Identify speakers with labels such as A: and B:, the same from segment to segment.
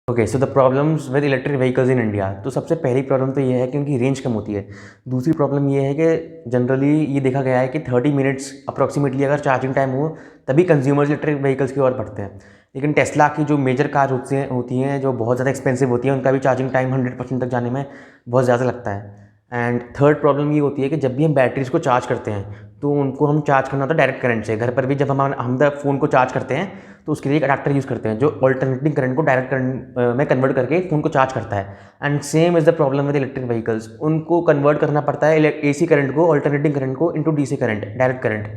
A: Okay, so the problems with electric vehicles in India. तो सबसे पहली प्रॉब्लम तो ये है कि उनकी रेंज कम होती है। दूसरी प्रॉब्लम ये है कि जनरली ये देखा गया है कि 30 मिनट्स अप्रॉक्सीमेटली अगर चार्जिंग टाइम हो तभी कंज्यूमर्स इलेक्ट्रिक व्हीकल्स की ओर बढ़ते हैं। लेकिन टेस्ला की जो मेजर कार होती हैं जो बहुत ज़्यादा एक्सपेंसिव होती हैं, उनका भी चार्जिंग टाइम 100% तक जाने में बहुत ज़्यादा लगता है। एंड थर्ड प्रॉब्लम ये होती है कि जब भी हम बैटरीज़ को चार्ज करते हैं तो उनको हम चार्ज करना होता है डायरेक्ट करंट से। घर पर भी जब हम फ़ोन को चार्ज करते हैं तो उसके लिए एक अडाप्टर यूज़ करते हैं जो अल्टरनेटिंग करंट को डायरेक्ट करंट में कन्वर्ट करके फ़ोन को चार्ज करता है। And same is the problem with electric vehicles. उनको कन्वर्ट करना पड़ता है एसी करंट को, अल्टरनेटिंग करंट को into DC current, direct current.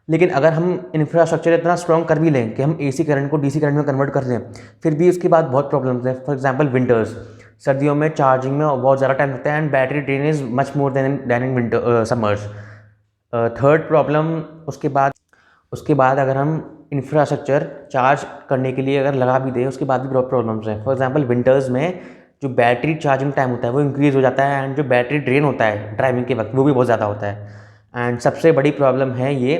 A: लेकिन अगर हम इंफ्रास्ट्रक्चर इतना स्ट्रॉन्ग कर भी लें कि हम एसी करंट को डीसी करंट में कन्वर्ट कर दें, फिर भी उसके बाद बहुत प्रॉब्लम्स हैं। फॉर एग्जांपल विंटर्स, सर्दियों में चार्जिंग में बहुत ज़्यादा टाइम लगता है and battery drain is much more then in winter summers. Third problem उसके बाद अगर हम इंफ्रास्ट्रक्चर चार्ज करने के लिए अगर लगा भी दें, उसके बाद भी बहुत प्रॉब्लम्स हैं। फॉर एग्जांपल विंटर्स में जो बैटरी चार्जिंग टाइम होता है वो इंक्रीज़ हो जाता है एंड जो बैटरी ड्रेन होता है ड्राइविंग के वक्त वो भी बहुत ज़्यादा होता है। एंड सबसे बड़ी प्रॉब्लम है ये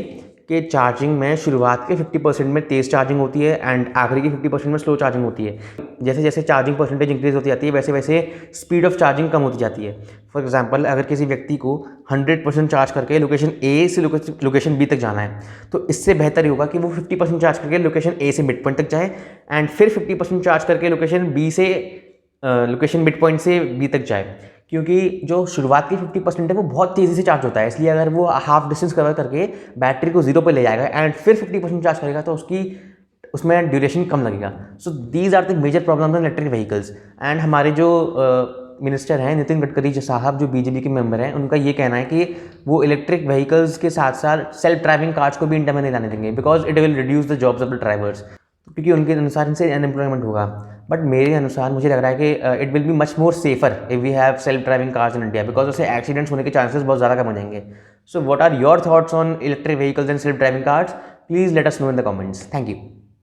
A: कि चार्जिंग में शुरुआत के 50% में तेज़ चार्जिंग होती है एंड आखिरी की 50% में स्लो चार्जिंग होती है। जैसे जैसे चार्जिंग परसेंटेज इंक्रीज़ होती जाती है वैसे वैसे स्पीड ऑफ चार्जिंग कम होती जाती है। फॉर एग्जांपल अगर किसी व्यक्ति को 100% चार्ज करके लोकेशन ए से लोकेशन बी तक जाना है तो इससे बेहतर ही होगा कि वो 50% चार्ज करके लोकेशन ए से मिड पॉइंट तक जाए एंड फिर 50% चार्ज करके लोकेशन मिड पॉइंट से बी तक जाए, क्योंकि जो शुरुआत की 50% है वो बहुत तेज़ी से चार्ज होता है। इसलिए अगर वो हाफ डिस्टेंस कवर करके बैटरी को 0 पे ले जाएगा एंड फिर 50% चार्ज करेगा तो उसमें ड्यूरेशन कम लगेगा। So these are the major problems in electric vehicles. And हमारे जो मिनिस्टर हैं नितिन गडकरी जी साहब, जो बीजेपी के मेंबर हैं, उनका ये कहना है कि वो इलेक्ट्रिक व्हीकल्स के साथ साथ सेल्फ ड्राइविंग कार्स को भी इंडिया में नहीं लाने देंगे because it will reduce the jobs of the drivers, क्योंकि उनके अनुसार इनसे अनएम्प्लॉयमेंट होगा। बट मेरे अनुसार मुझे लग रहा है कि it will be much more safer if we have self driving cars in India because उससे एक्सीडेंट्स होने के चांसेस बहुत ज़्यादा कम हो जाएंगे। So what are your thoughts on electric vehicles and self driving cars? Please let us know in the comments. Thank you.